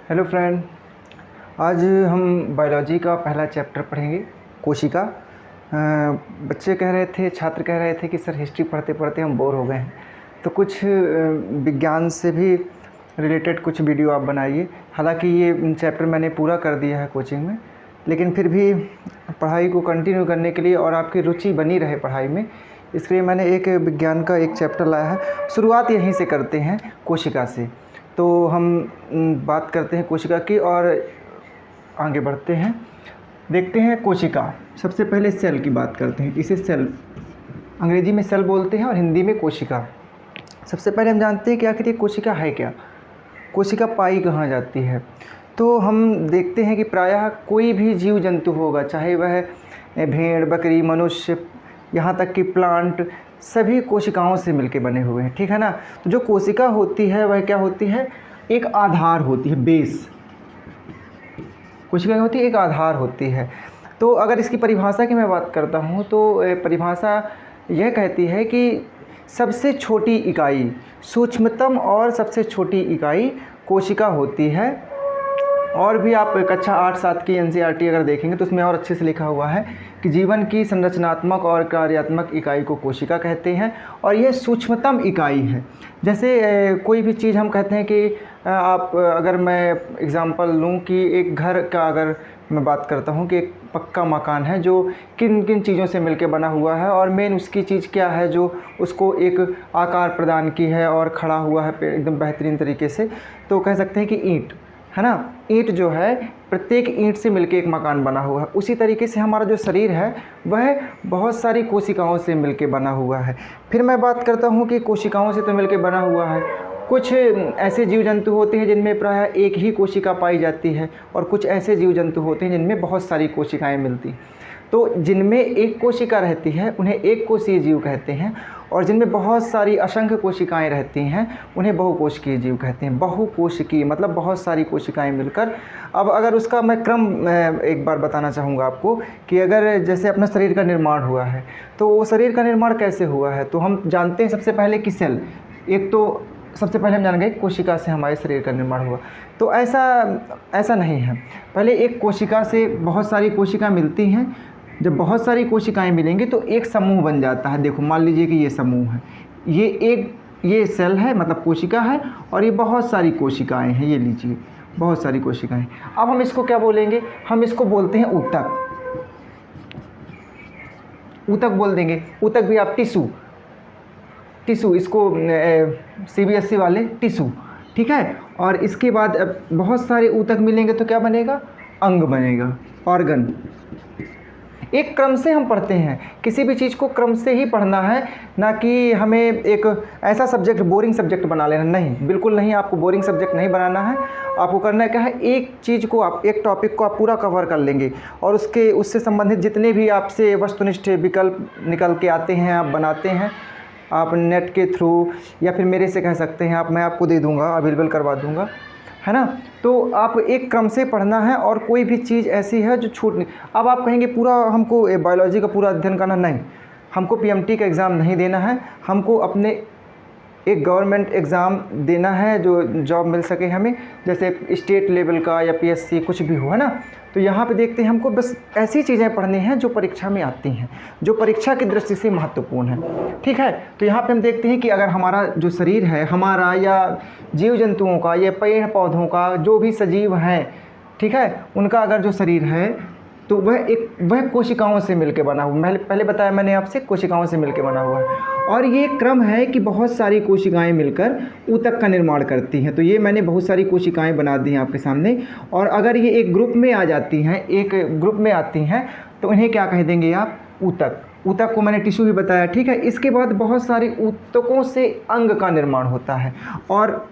Hello friend, आज हम biology का पहला चैप्टर पढ़ेंगे, कोशिका। बच्चे कह रहे थे, छात्र कह रहे थे कि सर हिस्ट्री पढ़ते पढ़ते हम बोर हो गए हैं, तो कुछ विज्ञान से भी रिलेटेड कुछ वीडियो आप बनाइए। हालांकि ये चैप्टर मैंने पूरा कर दिया है कोचिंग में, लेकिन फिर भी पढ़ाई को कंटिन्यू करने के लिए और आपकी रुचि बनी रहे पढ़ाई में, इसके लिए मैंने एक विज्ञान का एक चैप्टर लाया है। शुरुआत यहीं से करते हैं, कोशिका से। तो हम बात करते हैं कोशिका की और आगे बढ़ते हैं। देखते हैं कोशिका। सबसे पहले सेल की बात करते हैं। इसे सेल, अंग्रेजी में सेल बोलते हैं और हिंदी में कोशिका। सबसे पहले हम जानते हैं कि आखिर ये कोशिका है क्या, कोशिका पाई कहाँ जाती है। तो हम देखते हैं कि प्रायः कोई भी जीव जंतु होगा, चाहे वह भेड़, बकरी, मनुष्य, यहाँ तक कि प्लांट, सभी कोशिकाओं से मिलके बने हुए हैं, ठीक है ना। तो जो कोशिका होती है वह क्या होती है, एक आधार होती है, बेस। कोशिका क्या होती है, एक आधार होती है। तो अगर इसकी परिभाषा की मैं बात करता हूँ तो परिभाषा यह कहती है कि सबसे छोटी इकाई, सूक्ष्मतम और सबसे छोटी इकाई कोशिका होती है। और भी आप कक्षा 8-7 की NCERT अगर देखेंगे तो उसमें और अच्छे से लिखा हुआ है कि जीवन की संरचनात्मक और कार्यात्मक इकाई को कोशिका कहते हैं, और यह सूक्ष्मतम इकाई है। जैसे कोई भी चीज़ हम कहते हैं कि आप, अगर मैं एग्ज़ाम्पल लूँ कि एक घर का, अगर मैं बात करता हूँ कि एक पक्का मकान है जो किन किन चीज़ों से मिलकर बना हुआ है, और मेन उसकी चीज़ क्या है जो उसको एक आकार प्रदान की है और खड़ा हुआ है एकदम बेहतरीन तरीके से, तो कह सकते हैं कि ईंट है ना। ईंट जो है, प्रत्येक ईंट से मिलके एक मकान बना हुआ है। उसी तरीके से हमारा जो शरीर है वह बहुत सारी कोशिकाओं से मिलके बना हुआ है। फिर मैं बात करता हूँ कि कोशिकाओं से तो मिलके बना हुआ है, कुछ ऐसे जीव जंतु होते हैं जिनमें प्रायः एक ही कोशिका पाई जाती है, और कुछ ऐसे जीव जंतु होते हैं जिनमें बहुत सारी कोशिकाएँ मिलती हैं। तो जिनमें एक कोशिका रहती है उन्हें एक कोशीय जीव कहते हैं, और जिनमें बहुत सारी असंख्य कोशिकाएं रहती हैं उन्हें बहुकोशिकीय जीव कहते हैं। बहुकोशिकीय मतलब बहुत सारी कोशिकाएं मिलकर। अब अगर उसका मैं क्रम एक बार बताना चाहूँगा आपको कि अगर जैसे अपना शरीर का निर्माण हुआ है, तो वो शरीर का निर्माण कैसे हुआ है, तो हम जानते हैं सबसे पहले कि सेल। एक तो सबसे पहले हम जानेंगे कोशिका से हमारे शरीर का निर्माण हुआ। तो ऐसा नहीं है, पहले एक कोशिका से बहुत सारी कोशिका मिलती हैं। जब बहुत सारी कोशिकाएं मिलेंगी तो एक समूह बन जाता है। देखो, मान लीजिए कि ये समूह है, ये सेल है, मतलब कोशिका है, और ये बहुत सारी कोशिकाएं हैं। ये लीजिए, बहुत सारी कोशिकाएं। अब हम इसको क्या बोलेंगे, हम इसको बोलते हैं ऊतक। ऊतक बोल देंगे। ऊतक भी आप टिश्यू, इसको CBSE वाले टिश्यू, ठीक है। और इसके बाद बहुत सारे ऊतक मिलेंगे तो क्या बनेगा, अंग बनेगा, ऑर्गन। एक क्रम से हम पढ़ते हैं, किसी भी चीज़ को क्रम से ही पढ़ना है, ना कि हमें एक ऐसा सब्जेक्ट, बोरिंग सब्जेक्ट बना लेना। नहीं, बिल्कुल नहीं, आपको बोरिंग सब्जेक्ट नहीं बनाना है। आपको करना क्या है, एक चीज़ को आप, एक टॉपिक को आप पूरा कवर कर लेंगे, और उससे संबंधित जितने भी आपसे वस्तुनिष्ठ विकल्प निकल के आते हैं, आप बनाते हैं, आप नेट के थ्रू या फिर मेरे से कह सकते हैं, मैं आपको दे दूँगा, अवेलेबल करवा दूँगा, है ना। तो आप एक क्रम से पढ़ना है, और कोई भी चीज़ ऐसी है जो छूट नहीं। अब आप कहेंगे पूरा हमको बायोलॉजी का पूरा अध्ययन करना, नहीं, हमको PMT का एग्ज़ाम नहीं देना है, हमको अपने एक गवर्नमेंट एग्ज़ाम देना है जो जॉब मिल सके हमें, जैसे स्टेट लेवल का या PSC कुछ भी हो, है ना। तो यहाँ पे देखते हैं, हमको बस ऐसी चीज़ें पढ़नी हैं जो परीक्षा में आती हैं, जो परीक्षा की दृष्टि से महत्वपूर्ण है, ठीक है। तो यहाँ पे हम देखते हैं कि अगर हमारा जो शरीर है हमारा, या जीव जंतुओं का, या पेड़ पौधों का, जो भी सजीव हैं, ठीक है, उनका अगर जो शरीर है तो वह कोशिकाओं से मिलकर बना हुआ। पहले बताया मैंने आपसे, कोशिकाओं से मिलकर बना हुआ है। और ये क्रम है कि बहुत सारी कोशिकाएं मिलकर ऊतक का निर्माण करती हैं। तो ये मैंने बहुत सारी कोशिकाएं बना दी हैं आपके सामने, और अगर ये एक ग्रुप में आ जाती हैं, एक ग्रुप में आती हैं, तो इन्हें क्या कह देंगे आप, ऊतक। ऊतक को मैंने टिश्यू भी बताया, ठीक है। इसके बाद बहुत सारे ऊतकों से अंग का निर्माण होता है, और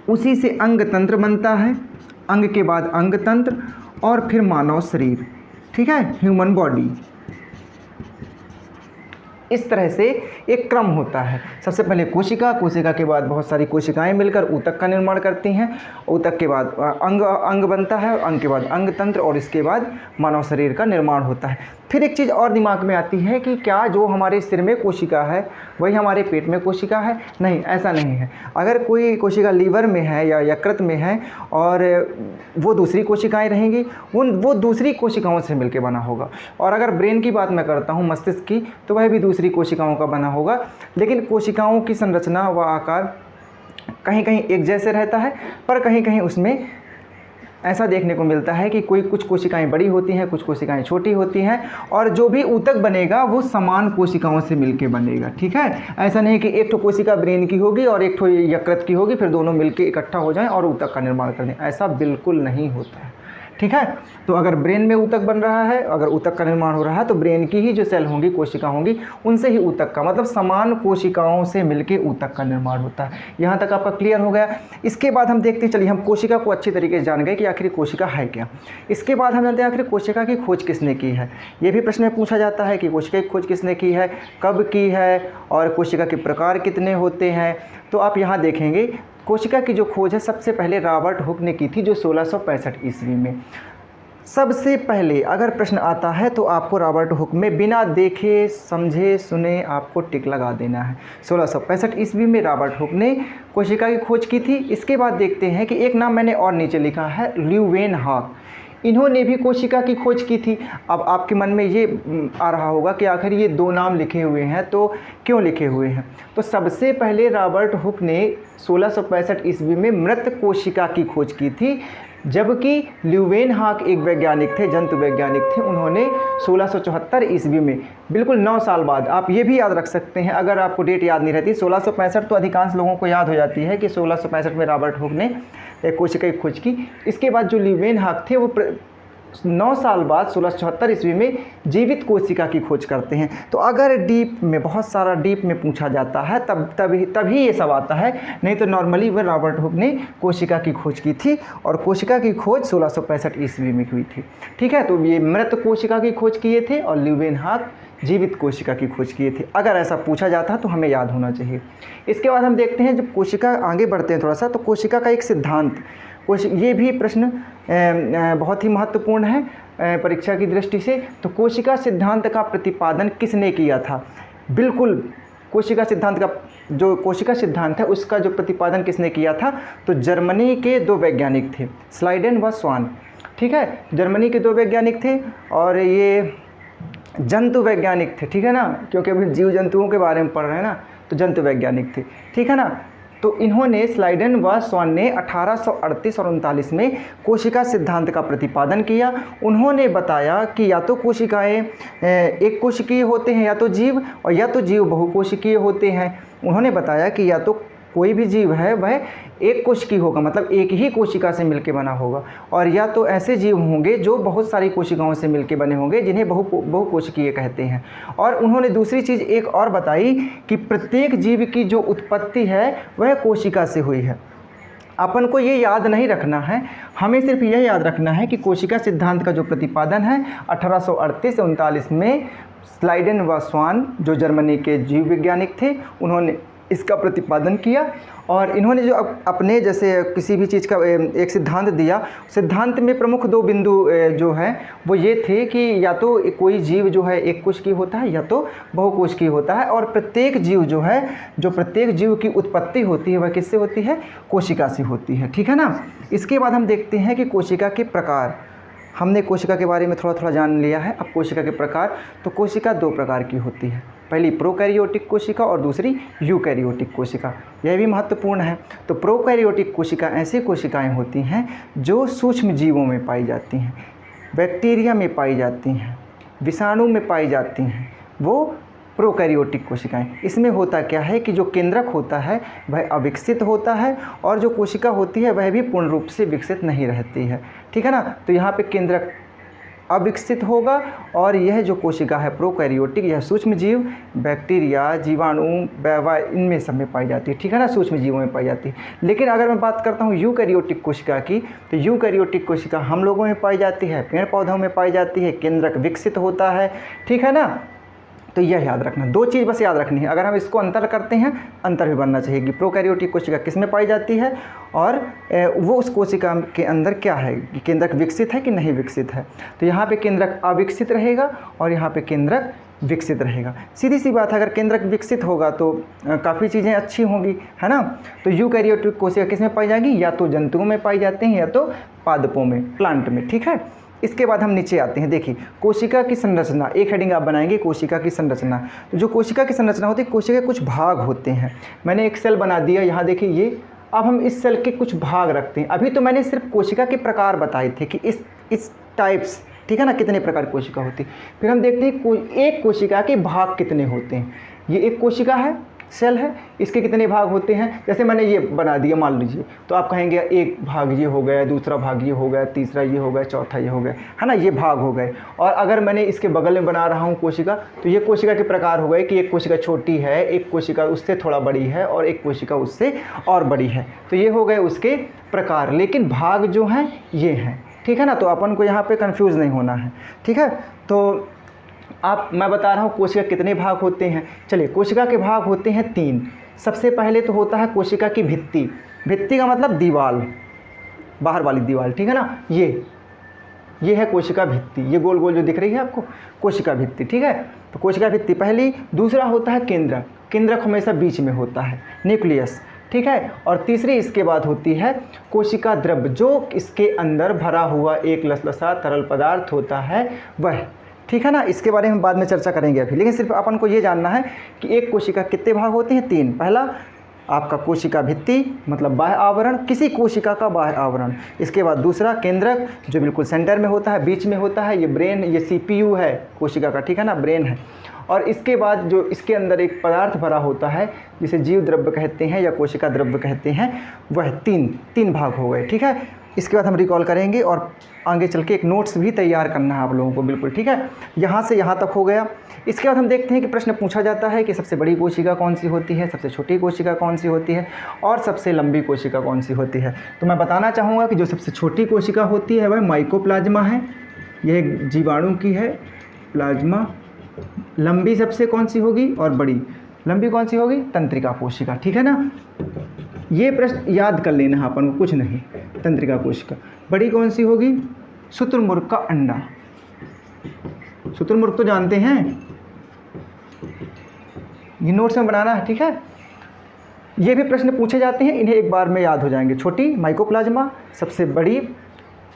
उसी से अंग तंत्र बनता है, अंग के बाद अंग तंत्र, और फिर मानव शरीर, ठीक है, ह्यूमन बॉडी। इस तरह से एक क्रम होता है। सबसे पहले कोशिका, कोशिका के बाद बहुत सारी कोशिकाएं मिलकर ऊतक का निर्माण करती हैं। ऊतक के बाद अंग बनता है, अंग के बाद अंग तंत्र, और इसके बाद मानव शरीर का निर्माण होता है। फिर एक चीज़ और दिमाग में आती है कि क्या जो हमारे सिर में कोशिका है वही हमारे पेट में कोशिका है? नहीं, ऐसा नहीं है। अगर कोई कोशिका लीवर में है या यकृत में है और वो दूसरी कोशिकाएं रहेंगी, वो दूसरी कोशिकाओं से मिलकर बना होगा। और अगर ब्रेन की बात मैं करता हूँ, मस्तिष्क की, तो वह भी दूसरी कोशिकाओं का बना होगा। लेकिन कोशिकाओं की संरचना व आकार कहीं कहीं एक जैसे रहता है, पर कहीं कहीं उसमें ऐसा देखने को मिलता है कि कुछ कोशिकाएं बड़ी होती हैं, कुछ कोशिकाएं छोटी होती हैं, और जो भी ऊतक बनेगा वो समान कोशिकाओं से मिलके बनेगा। ठीक है, ऐसा नहीं कि एक तो कोशिका ब्रेन की होगी और एक तो यकृत की होगी, फिर दोनों मिलके इकट्ठा हो जाएं और ऊतक का निर्माण कर दें। ऐसा बिल्कुल नहीं होता है। ठीक है, तो अगर ब्रेन में ऊतक बन रहा है, अगर ऊतक का निर्माण हो रहा है, तो ब्रेन की ही जो सेल होंगी, कोशिका होंगी, उनसे ही ऊतक का, मतलब समान कोशिकाओं से मिलके ऊतक का निर्माण होता है। यहाँ तक आपका क्लियर हो गया। इसके बाद हम देखते हैं, चलिए हम कोशिका को अच्छी तरीके से जान गए कि आखिर कोशिका है क्या। इसके बाद हम जानते हैं आखिर कोशिका की खोज किसने की है। ये भी प्रश्न में पूछा जाता है कि कोशिका की खोज किसने की है, कब की है, और कोशिका के प्रकार कितने होते हैं। तो आप यहाँ देखेंगे कोशिका की जो खोज है सबसे पहले रॉबर्ट हुक ने की थी, जो 1665 ईस्वी में। सबसे पहले अगर प्रश्न आता है तो आपको रॉबर्ट हुक में बिना देखे समझे सुने आपको टिक लगा देना है। 1665 ईस्वी में रॉबर्ट हुक ने कोशिका की खोज की थी। इसके बाद देखते हैं कि एक नाम मैंने और नीचे लिखा है, ल्यूवेनहॉक। इन्होंने भी कोशिका की खोज की थी। अब आपके मन में ये आ रहा होगा कि आखिर ये दो नाम लिखे हुए हैं, तो क्यों लिखे हुए हैं? तो सबसे पहले रॉबर्ट हुक ने 1665 ईस्वी में मृत कोशिका की खोज की थी, जबकि ल्यूवेनहॉक एक वैज्ञानिक थे, जंतु वैज्ञानिक थे। उन्होंने 1674 ईस्वी में, बिल्कुल 9 साल बाद, आप ये भी याद रख सकते हैं अगर आपको डेट याद नहीं रहती। 1665 तो अधिकांश लोगों को याद हो जाती है कि 1665 में रॉबर्ट हुक ने एक कोशिका की खोज की। इसके बाद जो ल्यूवेनहॉक थे वो 9 साल बाद 1674 ईस्वी में जीवित कोशिका की खोज करते हैं। तो अगर डीप में, बहुत सारा डीप में पूछा जाता है तभी ये सब आता है, नहीं तो नॉर्मली वह रॉबर्ट हुक ने कोशिका की खोज की थी, और कोशिका की खोज 1665 ईस्वी में हुई थी। ठीक है, तो ये मृत कोशिका की खोज किए थे और ल्यूवेनहॉक जीवित कोशिका की खोज किए थे। अगर ऐसा पूछा जाता तो हमें याद होना चाहिए। इसके बाद हम देखते हैं, जब कोशिका आगे बढ़ते हैं थोड़ा सा, तो कोशिका का एक सिद्धांत, ये भी प्रश्न बहुत ही महत्वपूर्ण है परीक्षा की दृष्टि से। तो कोशिका सिद्धांत का प्रतिपादन किसने किया था? बिल्कुल, कोशिका सिद्धांत का, जो कोशिका सिद्धांत है उसका जो प्रतिपादन किसने किया था? तो जर्मनी के 2 वैज्ञानिक थे, स्लाइडेन व स्वान। ठीक है, जर्मनी के 2 वैज्ञानिक थे और ये जंतु वैज्ञानिक थे। ठीक है ना, क्योंकि अभी जीव जंतुओं के बारे में पढ़ रहे हैं ना, तो जंतु वैज्ञानिक थे। ठीक है ना, तो इन्होंने, स्लाइडेन व स्वान ने 1838 और 39 में कोशिका सिद्धांत का प्रतिपादन किया। उन्होंने बताया कि या तो कोशिकाएं एक कोशिकीय होते हैं या तो जीव, और या तो जीव बहुकोशिकीय होते हैं। उन्होंने बताया कि या तो कोई भी जीव है वह एक कोशिकीय होगा, मतलब एक ही कोशिका से मिलकर बना होगा, और या तो ऐसे जीव होंगे जो बहुत सारी कोशिकाओं से मिलकर बने होंगे, जिन्हें बहुकोशिकीय कहते हैं। और उन्होंने दूसरी चीज़ एक और बताई कि प्रत्येक जीव की जो उत्पत्ति है वह कोशिका से हुई है। अपन को ये याद नहीं रखना है, हमें सिर्फ यह याद रखना है कि कोशिका सिद्धांत का जो प्रतिपादन है 1838 से 39 में स्लाइडेन व स्वान, जो जर्मनी के जीव वैज्ञानिक थे, उन्होंने इसका प्रतिपादन किया। और इन्होंने जो अपने, जैसे किसी भी चीज़ का एक सिद्धांत दिया, सिद्धांत में प्रमुख 2 बिंदु जो हैं वो ये थे कि या तो कोई जीव जो है एक कोशिकीय होता है या तो बहुकोशिकीय होता है, और प्रत्येक जीव जो है, जो प्रत्येक जीव की उत्पत्ति होती है वह किससे होती है? कोशिका से होती है। ठीक है ना। इसके बाद हम देखते हैं कि कोशिका के प्रकार। हमने कोशिका के बारे में थोड़ा थोड़ा जान लिया है। अब कोशिका के प्रकार, तो कोशिका 2 प्रकार की होती है, पहली प्रोकैरियोटिक कोशिका और दूसरी यूकैरियोटिक कोशिका। यह भी महत्वपूर्ण है। तो प्रोकैरियोटिक कोशिका ऐसी कोशिकाएं होती हैं जो सूक्ष्म जीवों में पाई जाती हैं, बैक्टीरिया में पाई जाती हैं, विषाणु में पाई जाती हैं, वो प्रोकैरियोटिक कोशिकाएं। इसमें होता क्या है कि जो केंद्रक होता है वह अविकसित होता है, और जो कोशिका होती है वह भी पूर्ण रूप से विकसित नहीं रहती है। ठीक है ना। तो यहाँ पे केंद्रक अविकसित होगा, और यह जो कोशिका है प्रोकैरियोटिक, यह सूक्ष्म जीव, बैक्टीरिया, जीवाणु, वैवा, इनमें सब में पाई जाती है। ठीक है ना, सूक्ष्म जीवों में पाई जाती है। लेकिन अगर मैं बात करता हूँ यूकैरियोटिक कोशिका की, तो यूकैरियोटिक कोशिका हम लोगों में पाई जाती है, पेड़ पौधों में पाई जाती है, केंद्रक विकसित होता है। ठीक है ना। तो यह याद रखना, दो चीज़ बस याद रखनी है। अगर हम इसको अंतर करते हैं, अंतर भी बनना चाहिए कि प्रोकैरियोटिक कोशिका किस में पाई जाती है और वो उस कोशिका के अंदर क्या है, कि केंद्रक विकसित है कि नहीं विकसित है। तो यहाँ पे केंद्रक अविकसित रहेगा और यहाँ पे केंद्रक विकसित रहेगा। सीधी सी बात है, अगर केंद्रक विकसित होगा तो काफ़ी चीज़ें अच्छी होंगी, है ना। तो यूकैरियोटिक कोशिका किस में पाई जाएगी, या तो जंतुओं में पाई जाते हैं या तो पादपों में, प्लांट में, ठीक है। इसके बाद हम नीचे आते हैं। देखिए कोशिका की संरचना, एक हेडिंग आप बनाएंगे कोशिका की संरचना। तो जो कोशिका की संरचना होती है, कोशिका के कुछ भाग होते हैं। मैंने एक सेल बना दिया, यहाँ देखिए ये। अब हम इस सेल के कुछ भाग रखते हैं। अभी तो मैंने सिर्फ कोशिका के प्रकार बताए थे कि इस टाइप्स, ठीक है ना, कितने प्रकार की कोशिका होती है। फिर हम देखते हैं एक कोशिका के भाग कितने होते हैं। ये एक कोशिका है, सेल है, इसके कितने भाग होते हैं। जैसे मैंने ये बना दिया मान लीजिए, तो आप कहेंगे एक भाग ये हो गया, दूसरा भाग ये हो गया, तीसरा ये हो गया, चौथा ये हो गया, है ना, ये भाग हो गए। और अगर मैंने इसके बगल में बना रहा हूँ कोशिका, तो ये कोशिका के प्रकार हो गए कि एक कोशिका छोटी है, एक कोशिका उससे थोड़ा बड़ी है और एक कोशिका उससे और बड़ी है। तो ये हो गए उसके प्रकार, लेकिन भाग जो हैं ये हैं, ठीक है ना। तो अपन को यहाँ पे कंफ्यूज नहीं होना है, ठीक है। तो मैं बता रहा हूँ कोशिका कितने भाग होते हैं। चलिए, कोशिका के भाग होते हैं 3। सबसे पहले तो होता है कोशिका की भित्ति। भित्ति का मतलब दीवार, बाहर वाली दीवार, ठीक है ना। ये है कोशिका भित्ति, ये गोल गोल जो दिख रही है आपको, कोशिका भित्ति, ठीक है। तो कोशिका भित्ति पहली। दूसरा होता है केंद्रक। केंद्रक हमेशा बीच में होता है, न्यूक्लियस, ठीक है। और तीसरी इसके बाद होती है कोशिका द्रव्य, जो इसके अंदर भरा हुआ एक लसलसा तरल पदार्थ होता है वह, ठीक है ना। इसके बारे में बाद में चर्चा करेंगे अभी, लेकिन सिर्फ अपन को ये जानना है कि एक कोशिका कितने भाग होते हैं, 3। पहला आपका कोशिका भित्ति मतलब बाह्य आवरण, किसी कोशिका का बाह्य आवरण। इसके बाद दूसरा केंद्रक, जो बिल्कुल सेंटर में होता है, बीच में होता है, ये ब्रेन, ये CPU है कोशिका का, ठीक है ना, ब्रेन है। और इसके बाद जो इसके अंदर एक पदार्थ भरा होता है जिसे जीव द्रव्य कहते हैं या कोशिका द्रव्य कहते हैं, वह तीन भाग हो गए, ठीक है। इसके बाद हम रिकॉल करेंगे और आगे चल के एक नोट्स भी तैयार करना है आप लोगों को, बिल्कुल, ठीक है। यहाँ से यहाँ तक हो गया। इसके बाद हम देखते हैं कि प्रश्न पूछा जाता है कि सबसे बड़ी कोशिका कौन सी होती है, सबसे छोटी कोशिका कौन सी होती है और सबसे लंबी कोशिका कौन सी होती है। तो मैं बताना चाहूँगा कि जो सबसे छोटी कोशिका होती है वह माइकोप्लाज्मा है, यह जीवाणु की है, प्लाज्मा। लंबी सबसे कौन सी होगी और बड़ी लंबी कौन सी होगी, तंत्रिका कोशिका, ठीक है ना। ये प्रश्न याद कर लेना है अपन को, कुछ नहीं। तंत्रिका कोशिका। बड़ी कौन सी होगी, शुतुरमुर्ग का अंडा। शुतुरमुर्ग तो जानते हैं, ये नोट्स में बनाना है, ठीक है। ये भी प्रश्न पूछे जाते हैं, इन्हें एक बार में याद हो जाएंगे। छोटी माइकोप्लाज्मा, सबसे बड़ी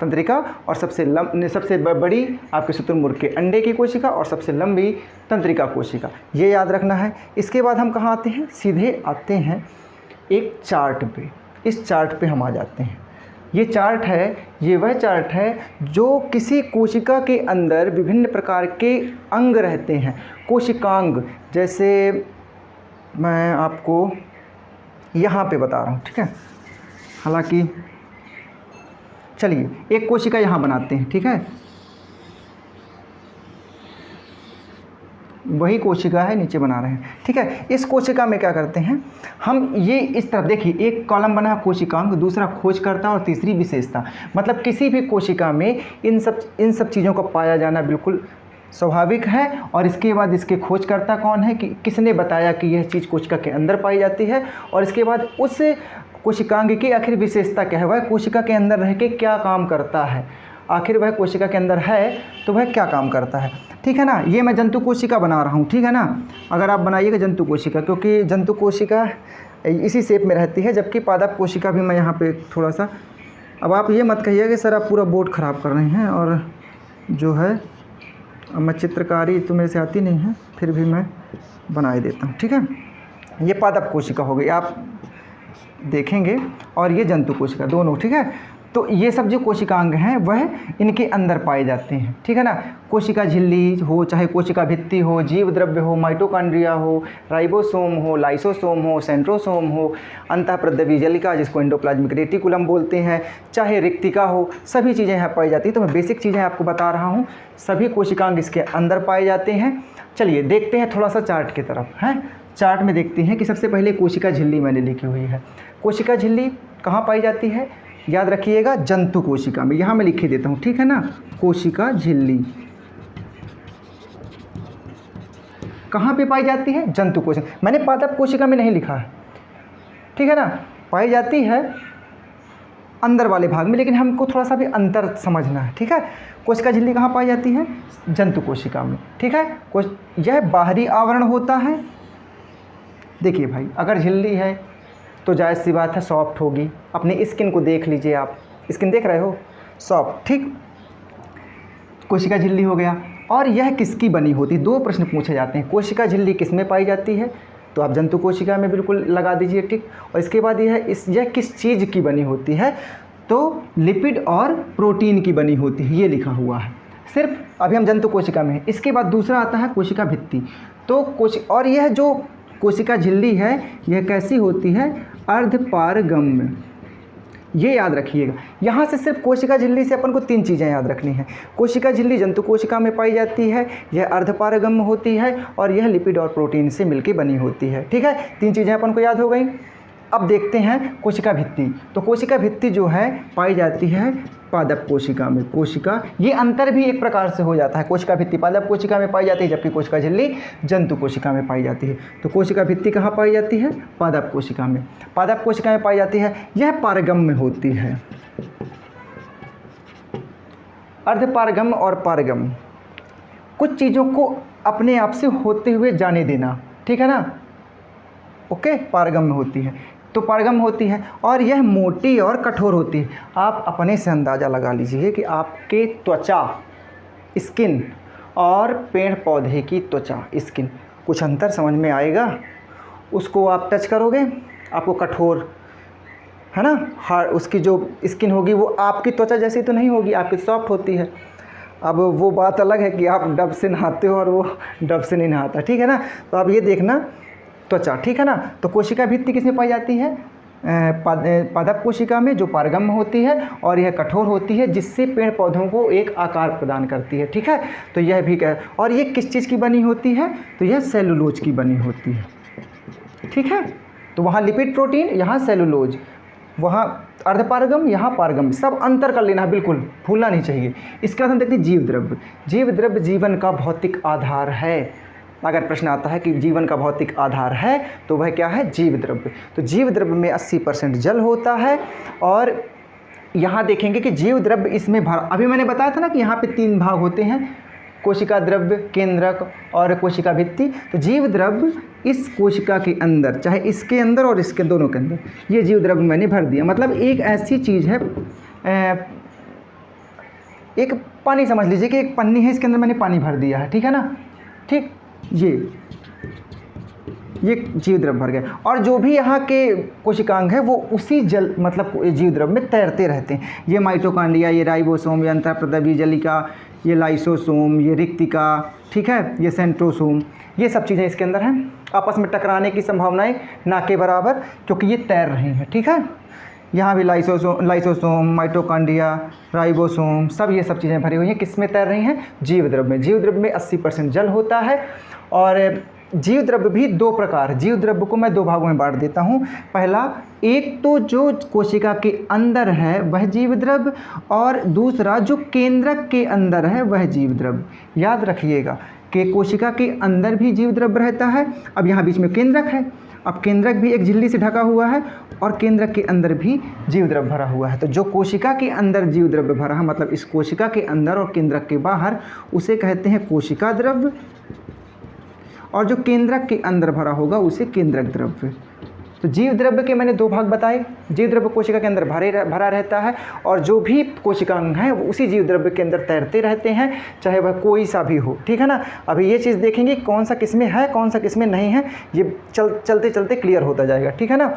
तंत्रिका और सबसे बड़ी आपके शुतुरमुर्ग के अंडे की कोशिका और सबसे लंबी तंत्रिका कोशिका, ये याद रखना है। इसके बाद हम कहाँ आते हैं, सीधे आते हैं एक चार्ट पे। इस चार्ट पे हम आ जाते हैं। ये चार्ट है, ये वह चार्ट है जो किसी कोशिका के अंदर विभिन्न प्रकार के अंग रहते हैं, कोशिकांग। जैसे मैं आपको यहाँ पे बता रहा हूँ, ठीक है। हालांकि चलिए एक कोशिका यहाँ बनाते हैं, ठीक है। वही कोशिका है, नीचे बना रहे हैं, ठीक है। इस कोशिका में क्या करते हैं हम, ये इस तरह देखिए, एक कॉलम बना है कोशिकांग, दूसरा खोजकर्ता और तीसरी विशेषता। मतलब किसी भी कोशिका में इन सब चीज़ों का पाया जाना बिल्कुल स्वाभाविक है। और इसके बाद इसके खोजकर्ता कौन है, कि किसने बताया कि यह चीज़ कोशिका के अंदर पाई जाती है, और इसके बाद उस कोशिकांग की आखिर विशेषता क्या है, वह कोशिका के अंदर रह के क्या काम करता है। आखिर वह कोशिका के अंदर है तो वह क्या काम करता है, ठीक है ना। ये मैं जंतु कोशिका बना रहा हूँ, ठीक है ना। अगर आप बनाइएगा जंतु कोशिका, क्योंकि जंतु कोशिका इसी शेप में रहती है, जबकि पादप कोशिका भी मैं यहाँ पे थोड़ा सा। अब आप ये मत कहिए कि सर आप पूरा बोर्ड ख़राब कर रहे हैं, और जो है अब मैं चित्रकारी तो मेरे से आती नहीं है, फिर भी मैं बना ही देता हूँ, ठीक है। ये पादप कोशिका हो गई, आप देखेंगे, और ये जंतु कोशिका, दोनों, ठीक है। तो ये सब जो कोशिकांग हैं वह इनके अंदर पाए जाते हैं, ठीक है ना। कोशिका झिल्ली हो, चाहे कोशिका भित्ति हो, जीव द्रव्य हो, माइटोकॉन्ड्रिया हो, राइबोसोम हो, लाइसोसोम हो, सेंट्रोसोम हो, अंतःप्रद्रवी जलिका जिसको एंडोप्लाज्मिक रेटिकुलम बोलते हैं, चाहे रिक्तिका हो, सभी चीज़ें यहाँ पाई जाती हैं। तो मैं बेसिक चीज़ें आपको बता रहा हूँ, सभी कोशिकांग इसके अंदर पाए जाते हैं। चलिए देखते हैं थोड़ा सा चार्ट की तरफ, हैं। चार्ट में देखते हैं कि सबसे पहले कोशिका झिल्ली मैंने लिखी हुई है। कोशिका झिल्ली कहाँ पाई जाती है, याद रखिएगा, जंतु कोशिका में। यहाँ मैं लिख ही देता हूँ, ठीक है ना। कोशिका झिल्ली कहाँ पे पाई जाती है? जंतु कोशिका। मैंने पादप कोशिका में नहीं लिखा है, ठीक है ना, पाई जाती है अंदर वाले भाग में, लेकिन हमको थोड़ा सा भी अंतर समझना है, ठीक है। कोशिका झिल्ली कहाँ पाई जाती है? जंतु कोशिका में, ठीक है। यह बाहरी आवरण होता है। देखिए भाई, अगर झिल्ली है तो जायज़ सी बात है सॉफ्ट होगी। अपनी स्किन को देख लीजिए, आप स्किन देख रहे हो, सॉफ्ट, ठीक। कोशिका झिल्ली हो गया। और यह किसकी बनी होती? दो प्रश्न पूछे जाते हैं। कोशिका झिल्ली किस में पाई जाती है? तो आप जंतु कोशिका में बिल्कुल लगा दीजिए, ठीक। और इसके बाद यह किस चीज़ की बनी होती है? तो लिपिड और प्रोटीन की बनी होती है, ये लिखा हुआ है। सिर्फ अभी हम जंतु कोशिका में हैं। इसके बाद दूसरा आता है कोशिका भित्ति। तो और यह जो कोशिका झिल्ली है यह कैसी होती है? अर्धपारगम्य। ये याद रखिएगा। यहाँ से सिर्फ कोशिका झिल्ली से अपन को 3 चीज़ें याद रखनी है। कोशिका झिल्ली जंतु कोशिका में पाई जाती है, यह अर्धपारगम्य होती है और यह लिपिड और प्रोटीन से मिलकर बनी होती है, ठीक है। 3 चीज़ें अपन को याद हो गई। अब देखते हैं कोशिका भित्ति। तो कोशिका भित्ति जो है पाई जाती है पादप कोशिका में। कोशिका, ये अंतर भी एक प्रकार से हो जाता है। कोशिका भित्ति पादप कोशिका में पाई जाती है, जबकि कोशिका झिल्ली जंतु कोशिका में पाई जाती है। तो कोशिका भित्ति कहाँ पाई जाती है? पादप कोशिका में। पादप कोशिका में पाई जाती है। यह पारगम्य होती है। अर्धपारगम्य और पारगम्य, कुछ चीज़ों को अपने आप से होते हुए जाने देना, ठीक है ना। ओके, पारगम्य होती है। तो पारगम्य होती है और यह मोटी और कठोर होती है। आप अपने से अंदाज़ा लगा लीजिए कि आपके त्वचा, स्किन और पेड़ पौधे की त्वचा, स्किन, कुछ अंतर समझ में आएगा। उसको आप टच करोगे, आपको कठोर, है ना, हार्ड, उसकी जो स्किन होगी वो आपकी त्वचा जैसी तो नहीं होगी, आपकी सॉफ्ट होती है। अब वो बात अलग है कि आप डब से नहाते हो और वो डब से नहीं नहाता, ठीक है ना। तो आप ये देखना त्वचा, ठीक है ना। तो कोशिका भित्ति किसमें पाई जाती है? पादप कोशिका में, जो पारगम्य होती है और यह कठोर होती है, जिससे पेड़ पौधों को एक आकार प्रदान करती है, ठीक है। तो यह भी और ये किस चीज़ की बनी होती है? तो यह सेलुलोज की बनी होती है, ठीक है। तो वहाँ लिपिड प्रोटीन, यहाँ सेलुलोज, वहाँ अर्धपारगम, यहाँ पारगम, सब अंतर कर लेना, बिल्कुल भूलना नहीं चाहिए। इसके बाद हम देखते हैं जीव द्रव्य। जीव द्रव्य जीवन का भौतिक आधार है। अगर प्रश्न आता है कि जीवन का भौतिक आधार है तो वह क्या है? जीव द्रव्य। तो जीव द्रव्य में 80% जल होता है। और यहाँ देखेंगे कि जीव द्रव्य इसमें अभी मैंने बताया था ना कि यहाँ पे 3 भाग होते हैं, कोशिका द्रव्य, केंद्रक और कोशिका भित्ति। तो जीव द्रव्य इस कोशिका के अंदर, चाहे इसके अंदर और इसके दोनों के अंदर, ये जीव द्रव्य मैंने भर दिया। मतलब एक ऐसी चीज़ है, एक पानी समझ लीजिए कि एक पन्नी है, इसके अंदर मैंने पानी भर दिया है, ठीक है ना, ठीक। ये जीव द्रव्य भर गया। और जो भी यहाँ के कोशिकांग है वो उसी जल, मतलब जीव द्रव्य में तैरते रहते हैं। ये माइटोकॉन्ड्रिया, ये राइबोसोम, ये अंतःप्रद्रव्य जलिका, ये लाइसोसोम, ये रिक्तिका, ठीक है, ये सेंट्रोसोम, ये सब चीज़ें इसके अंदर हैं। आपस में टकराने की संभावनाएं ना के बराबर, क्योंकि ये तैर रही हैं, ठीक है। यहाँ भी लाइसोसोम, माइटोकॉन्ड्रिया, राइबोसोम, सब ये सब चीज़ें भरी हुई हैं। किस में तैर रही हैं? जीव द्रव्य में। जीव द्रव्य में 80% जल होता है। और जीव द्रव्य भी 2 प्रकार, जीव द्रव्य को मैं 2 भागों में बांट देता हूँ। पहला, एक तो जो कोशिका के अंदर है वह जीव द्रव्य, और दूसरा जो केंद्रक के अंदर है वह जीव द्रव्य। याद रखिएगा कि कोशिका के अंदर भी जीव द्रव्य रहता है। अब यहाँ बीच में केंद्रक है। अब केंद्रक भी एक झिल्ली से ढका हुआ है और केंद्रक के अंदर भी जीव द्रव्य भरा हुआ है। तो जो कोशिका के अंदर जीव द्रव्य भरा है, मतलब इस कोशिका के अंदर और केंद्रक के बाहर, उसे कहते हैं कोशिका द्रव्य। और जो केंद्रक के अंदर भरा होगा उसे केंद्रक द्रव्य। तो जीव द्रव्य के मैंने 2 भाग बताए। जीव द्रव्य कोशिका के अंदर भरा रहता है और जो भी कोशिकांग हैं वो उसी जीव द्रव्य के अंदर तैरते रहते हैं, चाहे वह कोई सा भी हो, ठीक है ना। अभी ये चीज़ देखेंगे कौन सा किस में है, कौन सा किस में नहीं है, ये चलते चलते क्लियर होता जाएगा, ठीक है ना।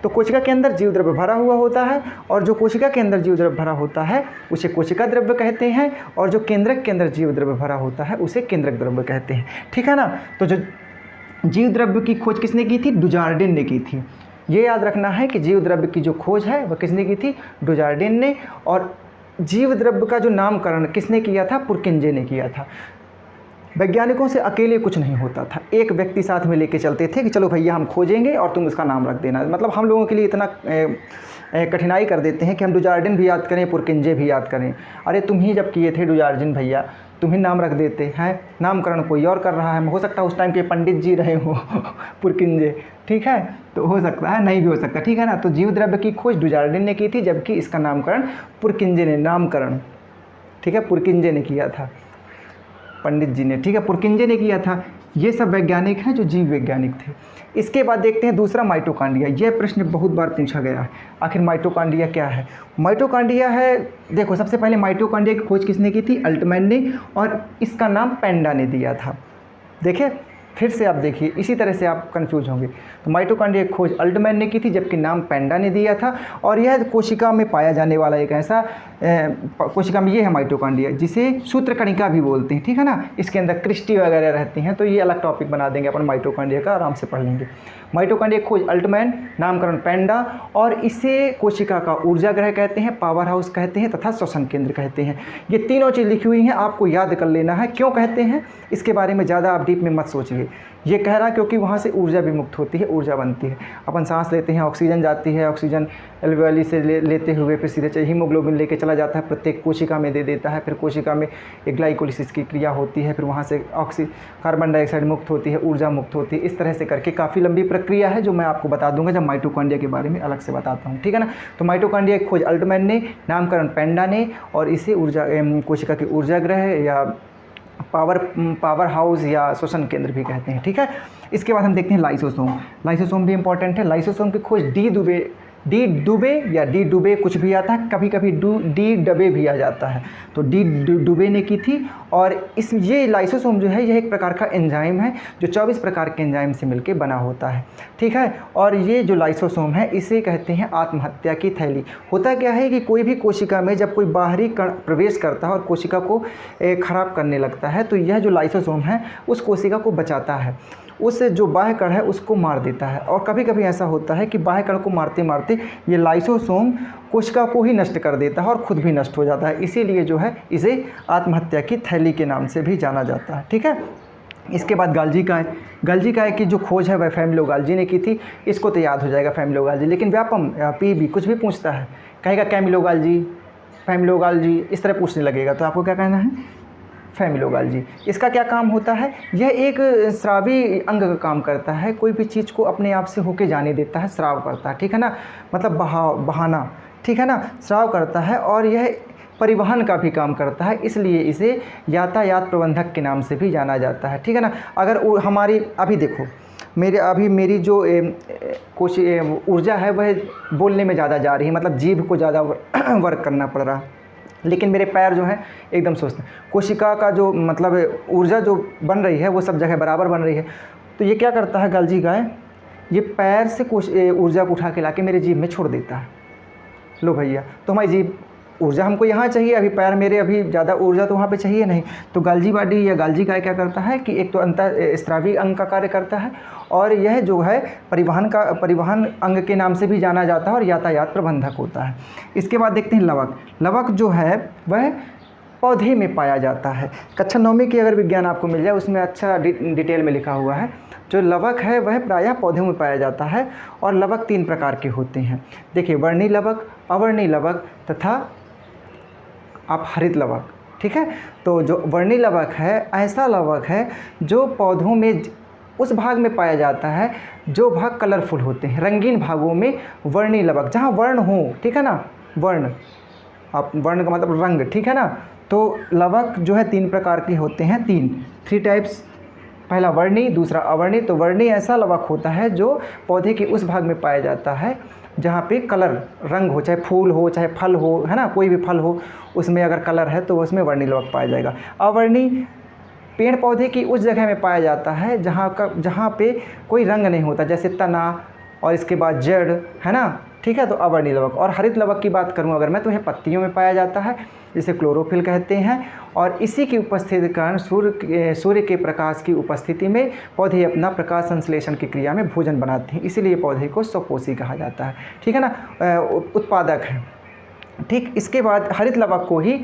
तो कोशिका के अंदर जीव द्रव्य भरा हुआ होता है और जो कोशिका के अंदर जीव द्रव्य भरा होता है उसे कोशिका द्रव्य कहते हैं, और जो केंद्रक के अंदर जीव द्रव्य भरा होता है उसे केंद्रक द्रव्य कहते हैं, ठीक है ना। तो जो जीव द्रव्य की खोज किसने की थी? डुजार्डिन ने की थी। ये याद रखना है कि जीव द्रव्य की जो खोज है वह किसने की थी? डुजार्डिन ने। और जीव द्रव्य का जो नामकरण किसने किया था? पुरकिंजे ने किया था। वैज्ञानिकों से अकेले कुछ नहीं होता था, एक व्यक्ति साथ में लेके चलते थे कि चलो भैया हम खोजेंगे और तुम उसका नाम रख देना। मतलब हम लोगों के लिए इतना कठिनाई कर देते हैं कि हम डुजार्डिन भी याद करें, पुरकिंजे भी याद करें। अरे तुम ही जब किए थे डुजार्डिन भैया, तुम ही नाम रख देते हैं, नामकरण कोई और कर रहा है। हो सकता है उस टाइम के पंडित जी रहे हो पुरकिंजे, ठीक है, तो हो सकता है, नहीं भी हो सकता, ठीक है ना। तो जीव द्रव्य की खोज डुजार्डिन ने की थी, जबकि इसका नामकरण पुरकिंजे ने, नामकरण, ठीक है, पुरकिंजे ने किया था, पंडित जी ने, ठीक है, पुरकिंजे ने किया था। ये सब वैज्ञानिक हैं जो जीव वैज्ञानिक थे। इसके बाद देखते हैं दूसरा माइटोकॉन्ड्रिया। यह प्रश्न बहुत बार पूछा गया है, आखिर माइटोकॉन्ड्रिया क्या है। माइटोकॉन्ड्रिया है, देखो सबसे पहले माइटोकॉन्ड्रिया की खोज किसने की थी, अल्टमैन ने, और इसका नाम पेंडा ने दिया था। देखे, फिर से आप देखिए, इसी तरह से आप कंफ्यूज होंगे। तो माइटोकॉन्ड्रिया की खोज अल्टमैन ने की थी, जबकि नाम पेंडा ने दिया था। और यह कोशिका में पाया जाने वाला एक ऐसा कोशिका में ये है माइटोकॉन्ड्रिया, जिसे सूत्रकणिका भी बोलते हैं, ठीक है ना। इसके अंदर क्रिस्टी वगैरह रहती हैं, तो ये अलग टॉपिक बना देंगे अपन माइटोकॉन्ड्रिया का, आराम से पढ़ लेंगे। माइटोकॉन्ड्रिया की खोज अल्टमैन, नामकरण पेंडा, और इसे कोशिका का ऊर्जा ग्रह कहते हैं, पावर हाउस कहते हैं तथा श्वसन केंद्र कहते हैं। ये तीनों चीज़ लिखी हुई हैं, आपको याद कर लेना है। क्यों कहते हैं इसके बारे में ज़्यादा आप डीप में मत सोचिए। ये कह रहा क्योंकि वहाँ से ऊर्जा भी मुक्त होती है, ऊर्जा बनती है। अपन सांस लेते हैं, ऑक्सीजन जाती है, ऑक्सीजन एल्वेओली से लेते हुए फिर सीधे हीमोग्लोबिन लेके चला जाता है, प्रत्येक कोशिका में दे देता है, फिर कोशिका में एक ग्लाइकोलिसिस की क्रिया होती है, फिर वहाँ से कार्बन डाइऑक्साइड मुक्त होती है, ऊर्जा मुक्त होती है। इस तरह से करके काफ़ी लंबी प्रक्रिया है, जो मैं आपको बता दूंगा जब माइटोकॉन्ड्रिया के बारे में अलग से बताता हूँ, ठीक है ना। तो माइटोकॉन्ड्रिया की खोज अल्टमैन ने, नामकरण पेंडा ने, और इसे ऊर्जा कोशिका के ऊर्जा ग्रह या पावर हाउस या श्वसन केंद्र भी कहते हैं, ठीक है। इसके बाद हम देखते हैं लाइसोसोम। लाइसोसोम भी इंपॉर्टेंट है। लाइसोसोम की खोज डी दुबे या डी डुबे कुछ भी आता है, कभी कभी डी डबे भी आ जाता है, तो डी डुबे ने की थी। और ये लाइसोसोम जो है, यह एक प्रकार का एंजाइम है जो 24 प्रकार के एंजाइम से मिलकर बना होता है, ठीक है। और ये जो लाइसोसोम है, इसे कहते हैं आत्महत्या की थैली। होता क्या है कि कोई भी कोशिका में जब कोई बाहरी कण प्रवेश करता है और कोशिका को खराब करने लगता है, तो यह जो लाइसोसोम है उस कोशिका को बचाता है, उस जो बाह्य कण है उसको मार देता है। और कभी कभी ऐसा होता है कि बाह्य कण को मारते मारते ये लाइसोसोम कोशिका को ही नष्ट कर देता है और खुद भी नष्ट हो जाता है। इसीलिए जो है इसे आत्महत्या की थैली के नाम से भी जाना जाता है, ठीक है। इसके बाद गाल्जी काय की जो खोज है वह फैमिलो गाल्जी ने की थी। इसको तो याद हो जाएगा फैमिलो गाल्जी, लेकिन व्यापम पीबी कुछ भी पूछता है, कहेगा कैमिलो गाल्जी, फैमिलो गाल्जी, इस तरह पूछने लगेगा, तो आपको क्या कहना है, फैमिलो गाल्जी। इसका क्या काम होता है, यह एक स्रावी अंग का काम करता है, कोई भी चीज़ को अपने आप से होके जाने देता है, स्राव करता है, ठीक है ना, मतलब बहाना, ठीक है ना, स्राव करता है। और यह परिवहन का भी काम करता है, इसलिए इसे यातायात प्रबंधक के नाम से भी जाना जाता है, ठीक है ना। अगर हमारी अभी देखो मेरी जो ऊर्जा है वह बोलने में ज़्यादा जा रही है, मतलब जीभ को ज़्यादा वर्क करना पड़ रहा है, लेकिन मेरे पैर जो हैं एकदम सुस्त हैं। कोशिका का जो मतलब ऊर्जा जो बन रही है वो सब जगह बराबर बन रही है। तो ये क्या करता है गाल्जी गाय, ये पैर से ऊर्जा को उठा के लाके मेरे जीभ में छोड़ देता है। लो भैया, तो हमारी जीभ ऊर्जा हमको यहाँ चाहिए, अभी पैर मेरे अभी ज़्यादा ऊर्जा तो वहाँ पे चाहिए नहीं। तो गाल्जी बॉडी या गाल्जी काय क्या करता है कि एक तो अंतर स्रावी अंग का कार्य करता है, और यह जो है परिवहन अंग के नाम से भी जाना जाता है और यातायात प्रबंधक होता है। इसके बाद देखते हैं लवक। लवक जो है वह पौधे में पाया जाता है। कक्षा 9वीं की अगर विज्ञान आपको मिल जाए उसमें अच्छा डिटेल में लिखा हुआ है। जो लवक है वह प्रायः पौधों में पाया जाता है, और लवक 3 प्रकार के होते हैं। देखिए, वर्णी लवक, अवर्णी लवक तथा आप हरित लवक, ठीक है। तो जो वर्णी लवक है ऐसा लवक है जो पौधों में उस भाग में पाया जाता है जो भाग कलरफुल होते हैं, रंगीन भागों में वर्णी लवक, जहाँ वर्ण हो, ठीक है ना, वर्ण, आप वर्ण का मतलब रंग, ठीक है ना। तो लवक जो है 3 प्रकार के होते हैं, 3 टाइप्स। पहला वर्णी, दूसरा अवर्णी। तो वर्णी ऐसा लवक होता है जो पौधे के उस भाग में पाया जाता है जहाँ पे कलर रंग हो, चाहे फूल हो चाहे फल हो, है ना, कोई भी फल हो उसमें अगर कलर है तो उसमें वर्णी लवक पाया जाएगा। अवर्णी पेड़ पौधे की उस जगह में पाया जाता है जहाँ पे कोई रंग नहीं होता, जैसे तना और इसके बाद जड़, है ना, ठीक है। तो अवर्णी लवक। और हरित लवक की बात करूँ अगर मैं, तो यह पत्तियों में पाया जाता है, जिसे क्लोरोफिल कहते हैं। और इसी की उपस्थिति के कारण सूर्य के प्रकाश की उपस्थिति में पौधे अपना प्रकाश संश्लेषण की क्रिया में भोजन बनाते हैं, इसीलिए पौधे को स्वपोषी कहा जाता है, ठीक है ना, उत्पादक है, ठीक। इसके बाद हरित लवक को ही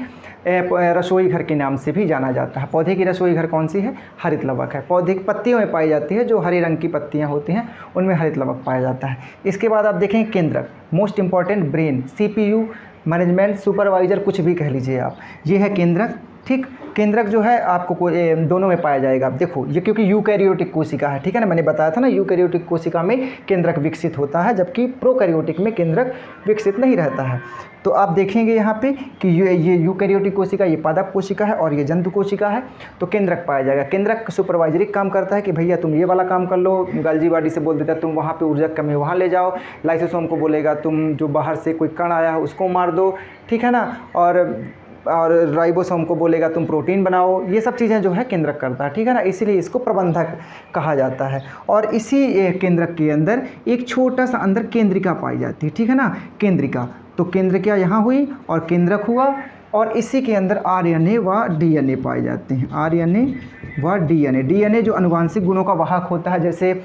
रसोई घर के नाम से भी जाना जाता है। पौधे की रसोई घर कौन सी है? हरित लवक है। पौधे की पत्तियों में पाई जाती है, जो हरे रंग की पत्तियां होती हैं उनमें हरित लवक पाया जाता है। इसके बाद आप देखें केंद्रक, most important brain, CPU, management, supervisor, कुछ भी कह लीजिए आप, ये है केंद्रक। ठीक, केंद्रक जो है आपको दोनों में पाया जाएगा। आप देखो ये क्योंकि यूकैरियोटिक कोशिका है, ठीक है ना, मैंने बताया था ना यूकैरियोटिक कोशिका में केंद्रक विकसित होता है, जबकि प्रोकैरियोटिक में केंद्रक विकसित नहीं रहता है। तो आप देखेंगे यहाँ पे कि ये यूकैरियोटिक कोशिका, ये पादप कोशिका है और ये जंतु कोशिका है, तो केंद्रक पाया जाएगा। केंद्रक सुपरवाइजरी काम करता है कि भैया तुम ये वाला काम कर लो, गाल्जी बॉडी से बोल देता है तुम वहाँ पे ऊर्जा कमी वहाँ ले जाओ, लाइसोसोम को बोलेगा तुम जो बाहर से कोई कण आया है उसको मार दो, ठीक है ना, और राइबोसोम को बोलेगा तुम प्रोटीन बनाओ। ये सब चीज़ें जो है केंद्रक करता है, ठीक है ना, इसीलिए इसको प्रबंधक कहा जाता है। और इसी केंद्रक के अंदर एक छोटा सा अंदर केंद्रिका पाई जाती है, ठीक है ना, केंद्रिका। तो केंद्रिका यहाँ हुई और केंद्रक हुआ, और इसी के अंदर RNA व DNA पाए जाते हैं। RNA व DNA जो अनुवांशिक गुणों का वाहक होता है, जैसे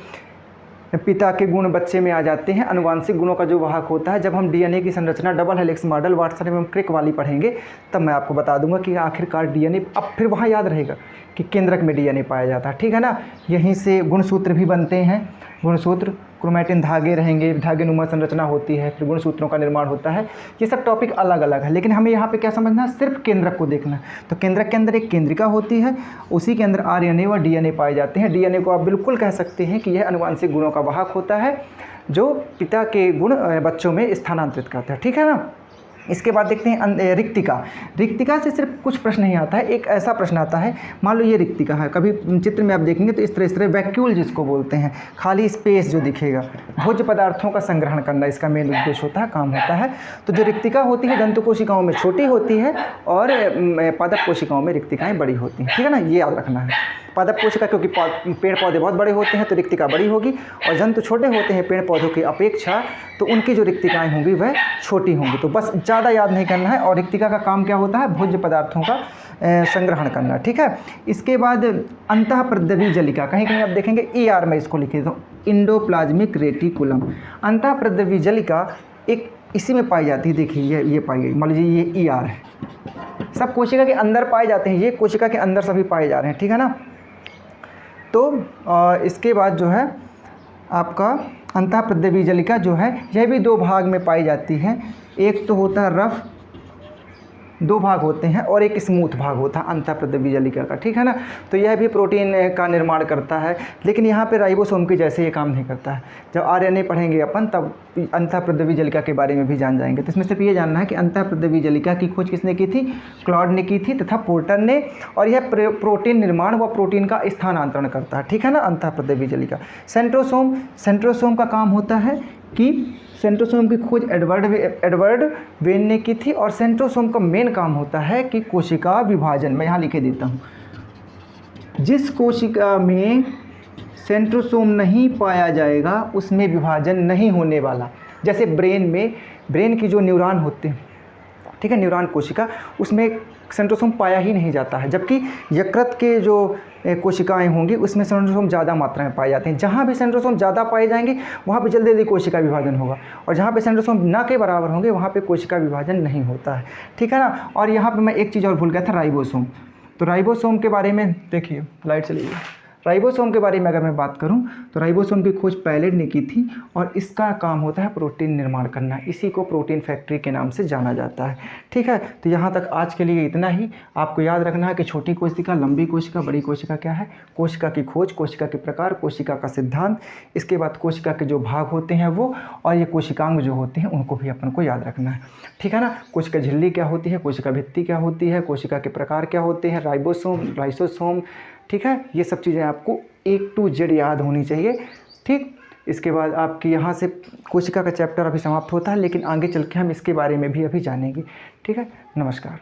पिता के गुण बच्चे में आ जाते हैं, अनुवांशिक गुणों का जो वाहक होता है। जब हम DNA की संरचना डबल हेलिक्स मॉडल वाटसन एवं क्रिक वाली पढ़ेंगे तब मैं आपको बता दूंगा कि आखिरकार DNA, अब फिर वहाँ याद रहेगा कि केंद्रक में DNA पाया जाता है, ठीक है ना। यहीं से गुणसूत्र भी बनते हैं, गुणसूत्र, क्रोमैटिन धागे रहेंगे, धागेनुमा संरचना होती है, फिर गुणसूत्रों का निर्माण होता है। ये सब टॉपिक अलग अलग है, लेकिन हमें यहाँ पे क्या समझना है, सिर्फ केंद्रक को देखना है। तो केंद्रक के अंदर एक केंद्रिका होती है, उसी के अंदर RNA व DNA पाए जाते हैं। DNA को आप बिल्कुल कह सकते हैं कि यह अनुवांशिक गुणों का वाहक होता है, जो पिता के गुण बच्चों में स्थानांतरित करता है, ठीक है ना। इसके बाद देखते हैं रिक्तिका। रिक्तिका से सिर्फ कुछ प्रश्न नहीं आता है, एक ऐसा प्रश्न आता है, मान लो ये रिक्तिका है, कभी चित्र में आप देखेंगे तो इस तरह वैक्यूल जिसको बोलते हैं, खाली स्पेस जो दिखेगा, भोज्य पदार्थों का संग्रहण करना इसका मेन उद्देश्य होता है, काम होता है। तो जो रिक्तिका होती है जंतु कोशिकाओं में छोटी होती है और पादप कोशिकाओं में रिक्तिकाएँ बड़ी होती हैं, ठीक है ना, ये याद रखना है। पादप कोशिका क्योंकि पेड़ पौधे बहुत बड़े होते हैं तो रिक्तिका बड़ी होगी, और जंतु छोटे होते हैं पेड़ पौधों की अपेक्षा, तो उनकी जो रिक्तिकाएँ होंगी वह छोटी होंगी। तो बस ज़्यादा याद नहीं करना है। और रिक्तिका का काम क्या होता है, भोज्य पदार्थों का संग्रहण करना, ठीक है। इसके बाद अंतःप्रद्रवी जलिका, कहीं कहीं आप देखेंगे ER में इसको लिखे, तो इंडोप्लाज्मिक रेटिकुलम। अंतःप्रद्रवी जलिका एक इसी में पाई जाती है, देखिए ये पाई गई, मान लीजिए ये ER है, सब कोशिका के अंदर पाए जाते हैं, ये कोशिका के अंदर सभी पाए जा रहे हैं, ठीक है ना। तो इसके बाद जो है आपका अंतःप्रद्रवी जलिका जो है, यह भी 2 भाग में पाई जाती है। एक तो होता है रफ, 2 भाग होते हैं, और एक स्मूथ भाग होता है अंतःप्रद्रवी जलिका का, ठीक है ना। तो यह भी प्रोटीन का निर्माण करता है, लेकिन यहाँ पे राइबोसोम के जैसे ये काम नहीं करता है। जब RNA पढ़ेंगे अपन तब अंतःप्रद्रवी जलिका के बारे में भी जान जाएंगे। तो इसमें सिर्फ ये जानना है कि अंतःप्रद्रवी जलिका की खोज किसने की थी, क्लॉड ने की थी तथा पोर्टर ने, और यह प्रोटीन निर्माण व प्रोटीन का स्थानांतरण करता है, ठीक है ना, अंतःप्रद्रवी जलिका। सेंट्रोसोम का काम होता है कि सेंट्रोसोम की खोज एडवर्ड वेन ने की थी, और सेंट्रोसोम का मेन काम होता है कि कोशिका विभाजन, मैं यहाँ लिखे देता हूँ, जिस कोशिका में सेंट्रोसोम नहीं पाया जाएगा उसमें विभाजन नहीं होने वाला। जैसे ब्रेन की जो न्यूरॉन होते हैं, ठीक है, न्यूरॉन कोशिका, उसमें सेंट्रोसोम पाया ही नहीं जाता है, जबकि यकृत के जो कोशिकाएं होंगी उसमें सेंट्रोसोम ज़्यादा मात्रा में पाए जाते हैं। जहाँ भी सेंट्रोसोम ज़्यादा पाए जाएंगे वहाँ पे जल्दी जल्दी कोशिका विभाजन होगा, और जहाँ पे सेंट्रोसोम ना के बराबर होंगे वहाँ पे कोशिका विभाजन नहीं होता है, ठीक है ना। और यहाँ पे मैं एक चीज़ और भूल गया था, राइबोसोम। तो राइबोसोम के बारे में देखिए, लाइट चली गई। राइबोसोम के बारे में अगर मैं बात करूं तो राइबोसोम की खोज पैलेट ने की थी, और इसका काम होता है प्रोटीन निर्माण करना, इसी को प्रोटीन फैक्ट्री के नाम से जाना जाता है, ठीक है। तो यहाँ तक आज के लिए इतना ही। आपको याद रखना है कि छोटी कोशिका, लंबी कोशिका, बड़ी कोशिका क्या है, कोशिका की खोज, कोशिका के प्रकार, कोशिका का सिद्धांत, इसके बाद कोशिका के जो भाग होते हैं वो, और ये कोशिकांग जो होते हैं उनको भी अपन को याद रखना है, ठीक है ना। कोशिका झिल्ली क्या होती है, कोशिका भित्ति क्या होती है, कोशिका के प्रकार क्या होते हैं, राइबोसोम, लाइसोसोम, ठीक है। ये सब चीज़ें आपको A to Z याद होनी चाहिए, ठीक। इसके बाद आपकी यहाँ से कोशिका का चैप्टर अभी समाप्त होता है, लेकिन आगे चल के हम इसके बारे में भी अभी जानेंगे, ठीक है। नमस्कार।